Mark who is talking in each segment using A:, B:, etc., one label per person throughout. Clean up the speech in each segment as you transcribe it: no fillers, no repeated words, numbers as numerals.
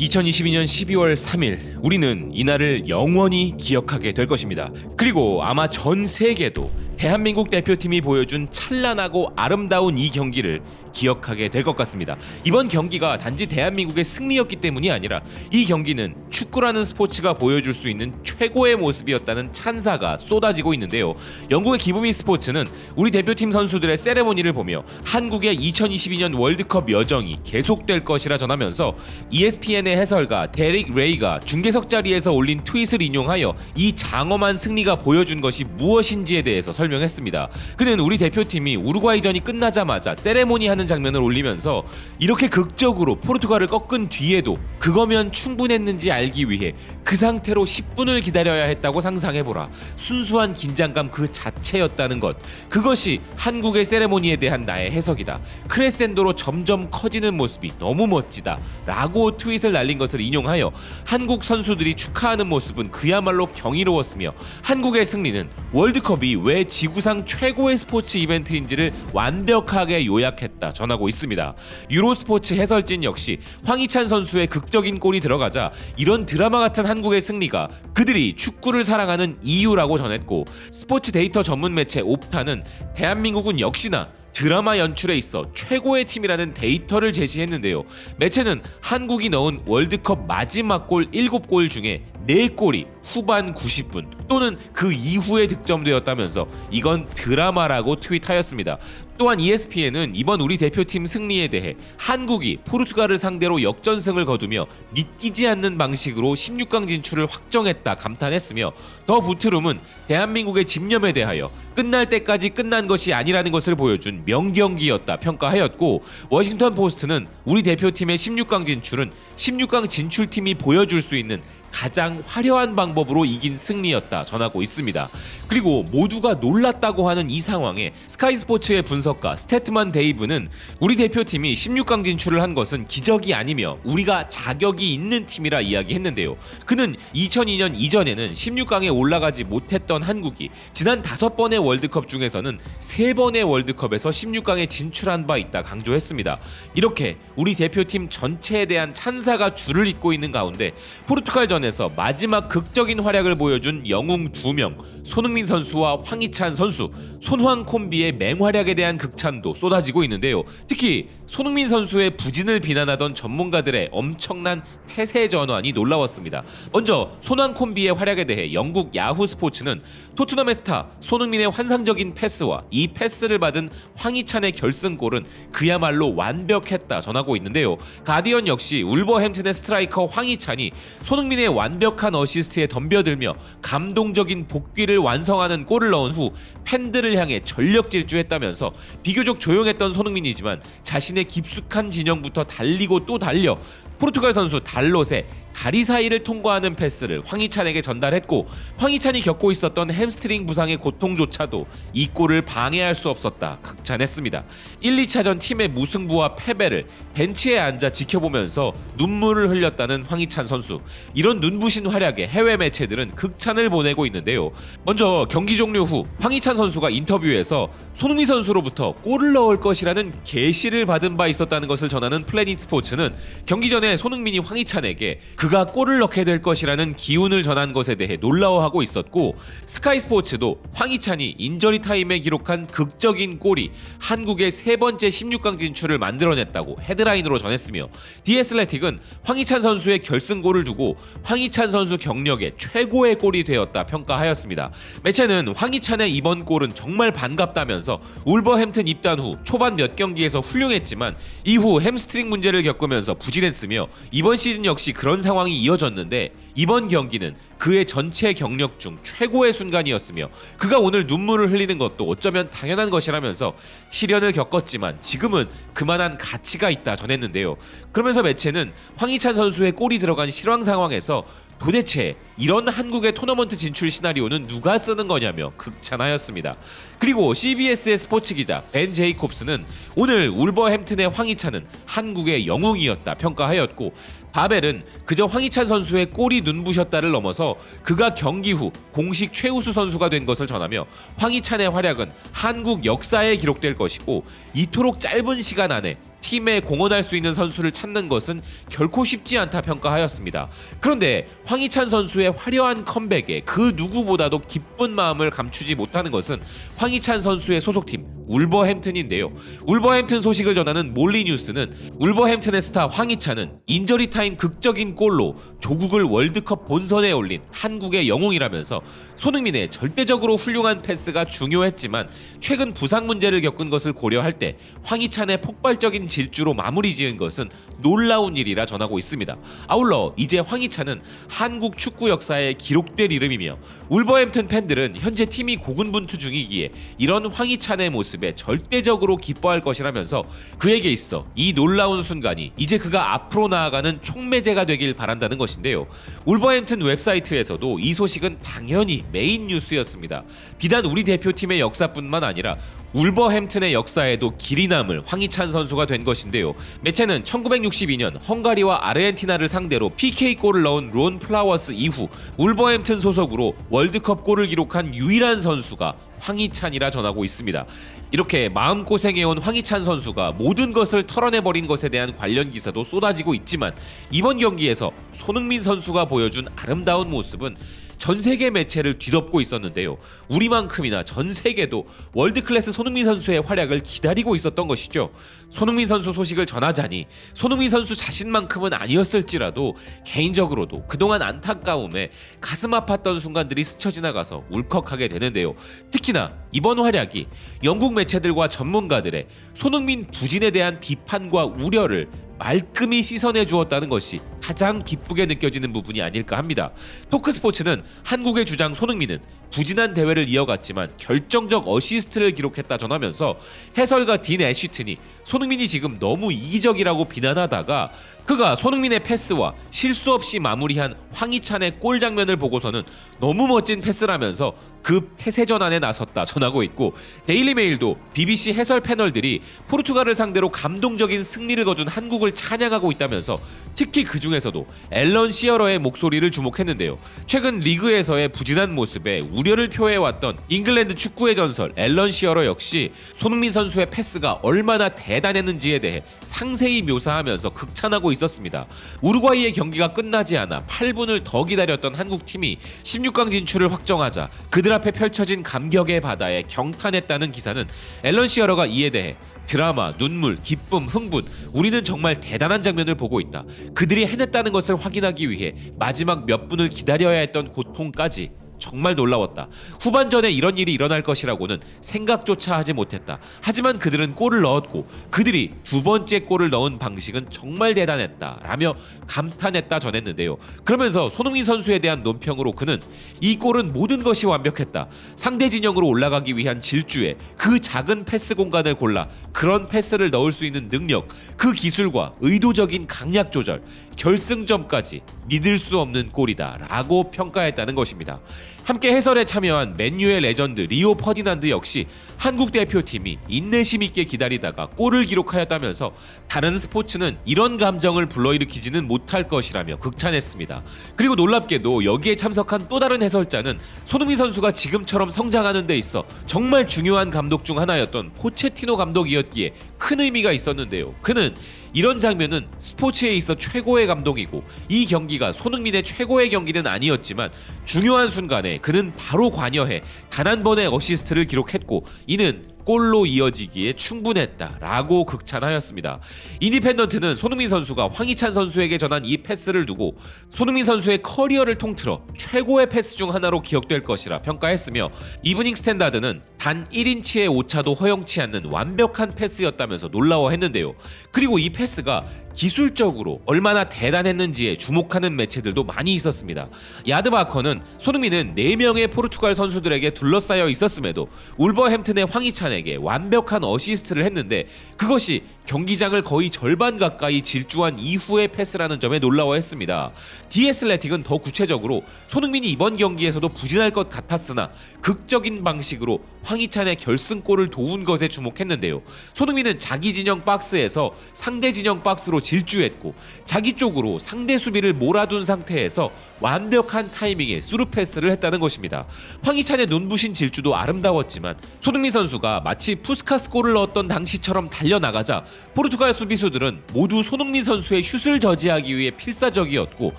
A: 2022년 12월 3일 우리는 이날을 영원히 기억하게 될 것입니다. 그리고 아마 전 세계도 대한민국 대표팀이 보여준 찬란하고 아름다운 이 경기를 기억하게 될 것 같습니다. 이번 경기가 단지 대한민국의 승리였기 때문이 아니라 이 경기는 축구라는 스포츠가 보여줄 수 있는 최고의 모습이었다는 찬사가 쏟아지고 있는데요. 영국의 기브미 스포츠는 우리 대표팀 선수들의 세레모니를 보며 한국의 2022년 월드컵 여정이 계속될 것이라 전하면서 ESPN의 해설가 데릭 레이가 중계석 자리에서 올린 트윗을 인용하여 이 장엄한 승리가 보여준 것이 무엇인지에 대해서 설명했습니다. 그는 우리 대표팀이 우루과이전이 끝나자마자 세레모니 하는 장면을 올리면서 이렇게 극적으로 포르투갈을 꺾은 뒤에도 그거면 충분했는지 알기 위해 그 상태로 10분을 기다려야 했다고 상상해보라. 순수한 긴장감 그 자체였다는 것. 그것이 한국의 세레모니에 대한 나의 해석이다. 크레센도로 점점 커지는 모습이 너무 멋지다 라고 트윗을 날린 것을 인용하여 한국 선수들이 축하하는 모습은 그야말로 경이로웠으며 한국의 승리는 월드컵이 왜 지구상 최고의 스포츠 이벤트인지를 완벽하게 요약했다 전하고 있습니다. 유로스포츠 해설진 역시 황희찬 선수의 극적인 골이 들어가자 이런 드라마 같은 한국의 승리가 그들이 축구를 사랑하는 이유라고 전했고, 스포츠 데이터 전문 매체 옵타는 대한민국은 역시나 드라마 연출에 있어 최고의 팀이라는 데이터를 제시했는데요. 매체는 한국이 넣은 월드컵 마지막 골 7골 중에 4골이 후반 90분 또는 그 이후에 득점되었다면서 이건 드라마라고 트윗하였습니다. 또한 ESPN은 이번 우리 대표팀 승리에 대해 한국이 포르투갈을 상대로 역전승을 거두며 믿기지 않는 방식으로 16강 진출을 확정했다 감탄했으며, 더 부트룸은 대한민국의 집념에 대하여 끝날 때까지 끝난 것이 아니라는 것을 보여준 명경기였다 평가하였고, 워싱턴 포스트는 우리 대표팀의 16강 진출은 16강 진출팀이 보여줄 수 있는 가장 화려한 방법으로 이긴 승리였다 전하고 있습니다. 그리고 모두가 놀랐다고 하는 이 상황에 스카이 스포츠의 분석가 스태트만 데이브는 우리 대표팀이 16강 진출을 한 것은 기적이 아니며 우리가 자격이 있는 팀이라 이야기했는데요. 그는 2002년 이전에는 16강에 올라가지 못했던 한국이 지난 5번의 월드컵 중에서는 3번의 월드컵에서 16강에 진출한 바 있다 강조했습니다. 이렇게 우리 대표팀 전체에 대한 찬사가 줄을 잇고 있는 가운데 포르투갈전에서 마지막 극적인 활약을 보여준 영웅 2명, 손흥민 선수와 황희찬 선수, 손황 콤비의 맹활약에 대한 극찬도 쏟아지고 있는데요. 특히 손흥민 선수의 부진을 비난하던 전문가들의 엄청난 태세 전환이 놀라웠습니다. 먼저 손황 콤비의 활약에 대해 영국 야후 스포츠는 토트넘의 스타 손흥민의 환상적인 패스와 이 패스를 받은 황희찬의 결승골은 그야말로 완벽했다 전하고 있는데요. 가디언 역시 울버햄튼의 스트라이커 황희찬이 손흥민의 완벽한 어시스트에 덤벼들며 감동적인 복귀를 완성하는 골을 넣은 후 팬들을 향해 전력 질주했다면서 비교적 조용했던 손흥민이지만 자신의 깊숙한 진영부터 달리고 또 달려 포르투갈 선수 달롯의 다리 사이를 통과하는 패스를 황희찬에게 전달했고, 황희찬이 겪고 있었던 햄스트링 부상의 고통조차도 이 골을 방해할 수 없었다 극찬했습니다. 1, 2차전 팀의 무승부와 패배를 벤치에 앉아 지켜보면서 눈물을 흘렸다는 황희찬 선수. 이런 눈부신 활약에 해외 매체들은 극찬을 보내고 있는데요. 먼저 경기 종료 후 황희찬 선수가 인터뷰에서 손흥민 선수로부터 골을 넣을 것이라는 계시를 받은 바 있었다는 것을 전하는 플래닛 스포츠는 경기 전에 손흥민이 황희찬에게 그가 골을 넣게 될 것이라는 기운을 전한 것에 대해 놀라워하고 있었고, 스카이 스포츠도 황희찬이 인저리 타임에 기록한 극적인 골이 한국의 3번째 16강 진출을 만들어냈다고 헤드라인으로 전했으며, 디애슬레틱은 황희찬 선수의 결승골을 두고 황희찬 선수 경력의 최고의 골이 되었다 평가하였습니다. 매체는 황희찬의 이번 골은 정말 반갑다면서 울버햄튼 입단 후 초반 몇 경기에서 훌륭했지만 이후 햄스트링 문제를 겪으면서 부진했으며 이번 시즌 역시 그런 상황이 이어졌는데 이번 경기는 그의 전체 경력 중 최고의 순간이었으며 그가 오늘 눈물을 흘리는 것도 어쩌면 당연한 것이라면서 시련을 겪었지만 지금은 그만한 가치가 있다 전했는데요. 그러면서 매체는 황희찬 선수의 골이 들어간 실황 상황에서 도대체 이런 한국의 토너먼트 진출 시나리오는 누가 쓰는 거냐며 극찬하였습니다. 그리고 CBS의 스포츠 기자 벤 제이콥스는 오늘 울버햄튼의 황희찬은 한국의 영웅이었다 평가하였고, 바벨은 그저 황희찬 선수의 골이 눈부셨다를 넘어서 그가 경기 후 공식 최우수 선수가 된 것을 전하며 황희찬의 활약은 한국 역사에 기록될 것이고 이토록 짧은 시간 안에 팀에 공헌할 수 있는 선수를 찾는 것은 결코 쉽지 않다 평가하였습니다. 그런데 황희찬 선수의 화려한 컴백에 그 누구보다도 기쁜 마음을 감추지 못하는 것은 황희찬 선수의 소속팀 울버햄튼인데요. 울버햄튼 소식을 전하는 몰리뉴스는 울버햄튼의 스타 황희찬은 인저리 타임 극적인 골로 조국을 월드컵 본선에 올린 한국의 영웅이라면서 손흥민의 절대적으로 훌륭한 패스가 중요했지만 최근 부상 문제를 겪은 것을 고려할 때 황희찬의 폭발적인 질주로 마무리 지은 것은 놀라운 일이라 전하고 있습니다. 아울러 이제 황희찬은 한국 축구 역사에 기록될 이름이며 울버햄튼 팬들은 현재 팀이 고군분투 중이기에 이런 황희찬의 모습에 절대적으로 기뻐할 것이라면서 그에게 있어 이 놀라운 순간이 이제 그가 앞으로 나아가는 촉매제가 되길 바란다는 것인데요. 울버햄튼 웹사이트에서도 이 소식은 당연히 메인 뉴스였습니다. 비단 우리 대표팀의 역사뿐만 아니라 울버햄튼의 역사에도 길이 남을 황희찬 선수가 된 것인데요. 매체는 1962년 헝가리와 아르헨티나를 상대로 PK골을 넣은 론 플라워스 이후 울버햄튼 소속으로 월드컵 골을 기록한 유일한 선수가 황희찬이라 전하고 있습니다. 이렇게 마음고생해온 황희찬 선수가 모든 것을 털어내버린 것에 대한 관련 기사도 쏟아지고 있지만 이번 경기에서 손흥민 선수가 보여준 아름다운 모습은 전 세계 매체를 뒤덮고 있었는데요. 우리만큼이나 전 세계도 월드클래스 손흥민 선수의 활약을 기다리고 있었던 것이죠. 손흥민 선수 소식을 전하자니 손흥민 선수 자신만큼은 아니었을지라도 개인적으로도 그동안 안타까움에 가슴 아팠던 순간들이 스쳐 지나가서 울컥하게 되는데요. 특히나 이번 활약이 영국 매체들과 전문가들의 손흥민 부진에 대한 비판과 우려를 말끔히 씻어내 주었다는 것이 가장 기쁘게 느껴지는 부분이 아닐까 합니다. 토크스포츠는 한국의 주장 손흥민은 부진한 대회를 이어갔지만 결정적 어시스트를 기록했다 전하면서 해설가 딘 애쉬튼이 손흥민이 지금 너무 이기적이라고 비난하다가 그가 손흥민의 패스와 실수 없이 마무리한 황희찬의 골 장면을 보고서는 너무 멋진 패스라면서 급 태세 전환에 나섰다 전하고 있고, 데일리메일도 BBC 해설 패널들이 포르투갈을 상대로 감동적인 승리를 거둔 한국을 찬양하고 있다면서 특히 그 중에서도 앨런 시어러의 목소리를 주목했는데요. 최근 리그에서의 부진한 모습에 우려를 표해왔던 잉글랜드 축구의 전설 앨런 시어러 역시 손흥민 선수의 패스가 얼마나 대단했는지에 대해 상세히 묘사하면서 극찬하고 있었습니다. 우루과이의 경기가 끝나지 않아 8분을 더 기다렸던 한국팀이 16강 진출을 확정하자 그들 앞에 펼쳐진 감격의 바다에 경탄했다는 기사는 앨런 시어러가 이에 대해 드라마, 눈물, 기쁨, 흥분, 우리는 정말 대단한 장면을 보고 있다. 그들이 해냈다는 것을 확인하기 위해 마지막 몇 분을 기다려야 했던 고통까지 정말 놀라웠다. 후반전에 이런 일이 일어날 것이라고는 생각조차 하지 못했다. 하지만 그들은 골을 넣었고 그들이 두 번째 골을 넣은 방식은 정말 대단했다 라며 감탄했다 전했는데요. 그러면서 손흥민 선수에 대한 논평으로 그는 이 골은 모든 것이 완벽했다. 상대 진영으로 올라가기 위한 질주에 그 작은 패스 공간을 골라 그런 패스를 넣을 수 있는 능력, 그 기술과 의도적인 강약 조절, 결승점까지 믿을 수 없는 골이다 라고 평가했다는 것입니다. 함께 해설에 참여한 맨유의 레전드 리오 퍼디난드 역시 한국 대표팀이 인내심 있게 기다리다가 골을 기록하였다면서 다른 스포츠는 이런 감정을 불러일으키지는 못할 것이라며 극찬했습니다. 그리고 놀랍게도 여기에 참석한 또 다른 해설자는 손흥민 선수가 지금처럼 성장하는 데 있어 정말 중요한 감독 중 하나였던 포체티노 감독이었기에 큰 의미가 있었는데요. 그는 이런 장면은 스포츠에 있어 최고의 감독이고 이 경기가 손흥민의 최고의 경기는 아니었지만 중요한 순간에 그는 바로 관여해 단 한 번의 어시스트를 기록했고 이는 골로 이어지기에 충분했다라고 극찬하였습니다. 인디펜던트는 손흥민 선수가 황희찬 선수에게 전한 이 패스를 두고 손흥민 선수의 커리어를 통틀어 최고의 패스 중 하나로 기억될 것이라 평가했으며, 이브닝 스탠다드는 단 1인치의 오차도 허용치 않는 완벽한 패스였다면서 놀라워했는데요. 그리고 이 패스가 기술적으로 얼마나 대단했는지에 주목하는 매체들도 많이 있었습니다. 야드바커는 손흥민은 4명의 포르투갈 선수들에게 둘러싸여 있었음에도 울버햄튼의 황희찬에게 완벽한 어시스트를 했는데 그것이 경기장을 거의 절반 가까이 질주한 이후의 패스라는 점에 놀라워했습니다. 디애슬레틱은 더 구체적으로 손흥민이 이번 경기에서도 부진할 것 같았으나 극적인 방식으로 황희찬의 결승골을 도운 것에 주목했는데요. 손흥민은 자기 진영 박스에서 상대 진영 박스로 수비로 질주했고 자기 쪽으로 상대 수비를 몰아둔 상태에서 완벽한 타이밍에 스루 패스를 했다는 것입니다. 황희찬의 눈부신 질주도 아름다웠지만 손흥민 선수가 마치 푸스카스 골을 넣었던 당시처럼 달려나가자 포르투갈 수비수들은 모두 손흥민 선수의 슛을 저지하기 위해 필사적이었고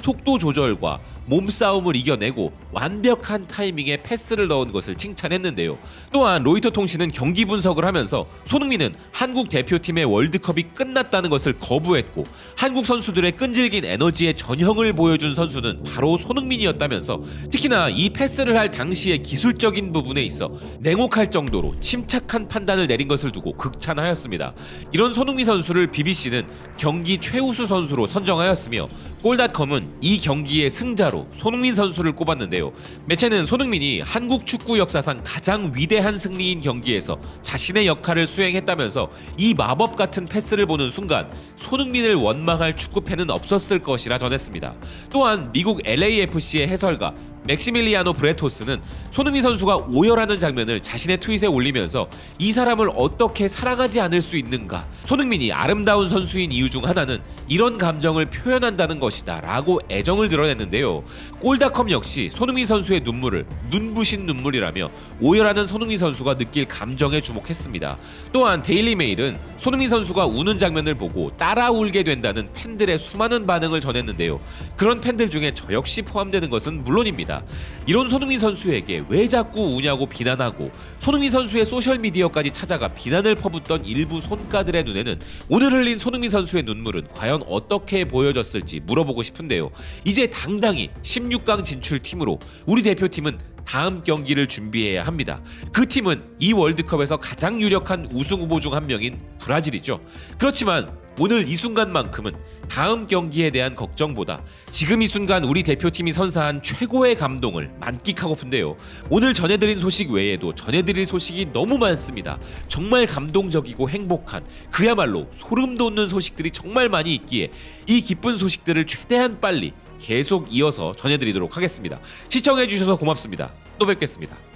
A: 속도 조절과 몸싸움을 이겨내고 완벽한 타이밍에 패스를 넣은 것을 칭찬했는데요. 또한 로이터 통신은 경기 분석을 하면서 손흥민은 한국 대표팀의 월드컵이 끝났다는 것을 거부했고 한국 선수들의 끈질긴 에너지의 전형을 보여준 선수는 바로 손흥민이었다면서 특히나 이 패스를 할 당시의 기술적인 부분에 있어 냉혹할 정도로 침착한 판단을 내린 것을 두고 극찬하였습니다. 이런 손흥민 선수를 BBC는 경기 최우수 선수로 선정하였으며 골닷컴은 이 경기의 승자로 손흥민 선수를 꼽았는데요. 매체는 손흥민이 한국 축구 역사상 가장 위대한 승리인 경기에서 자신의 역할을 수행했다면서 이 마법 같은 패스를 보는 순간 손흥민을 원망할 축구팬은 없었을 것이라 전했습니다. 또한 미국 LAFC의 해설가 맥시밀리아노 브레토스는 손흥민 선수가 오열하는 장면을 자신의 트윗에 올리면서 이 사람을 어떻게 사랑하지 않을 수 있는가, 손흥민이 아름다운 선수인 이유 중 하나는 이런 감정을 표현한다는 것이다 라고 애정을 드러냈는데요. 골닷컴 역시 손흥민 선수의 눈물을 눈부신 눈물이라며 오열하는 손흥민 선수가 느낄 감정에 주목했습니다. 또한 데일리메일은 손흥민 선수가 우는 장면을 보고 따라 울게 된다는 팬들의 수많은 반응을 전했는데요. 그런 팬들 중에 저 역시 포함되는 것은 물론입니다. 이런 손흥민 선수에게 왜 자꾸 우냐고 비난하고 손흥민 선수의 소셜미디어까지 찾아가 비난을 퍼붓던 일부 손가들의 눈에는 오늘 흘린 손흥민 선수의 눈물은 과연 어떻게 보여졌을지 물어보고 싶은데요. 이제 당당히 16강 진출 팀으로 우리 대표팀은 다음 경기를 준비해야 합니다. 그 팀은 이 월드컵에서 가장 유력한 우승 후보 중 한 명인 브라질이죠. 그렇지만 오늘 이 순간만큼은 다음 경기에 대한 걱정보다 지금 이 순간 우리 대표팀이 선사한 최고의 감동을 만끽하고픈데요. 오늘 전해드린 소식 외에도 전해드릴 소식이 너무 많습니다. 정말 감동적이고 행복한 그야말로 소름 돋는 소식들이 정말 많이 있기에 이 기쁜 소식들을 최대한 빨리 계속 이어서 전해드리도록 하겠습니다. 시청해주셔서 고맙습니다. 또 뵙겠습니다.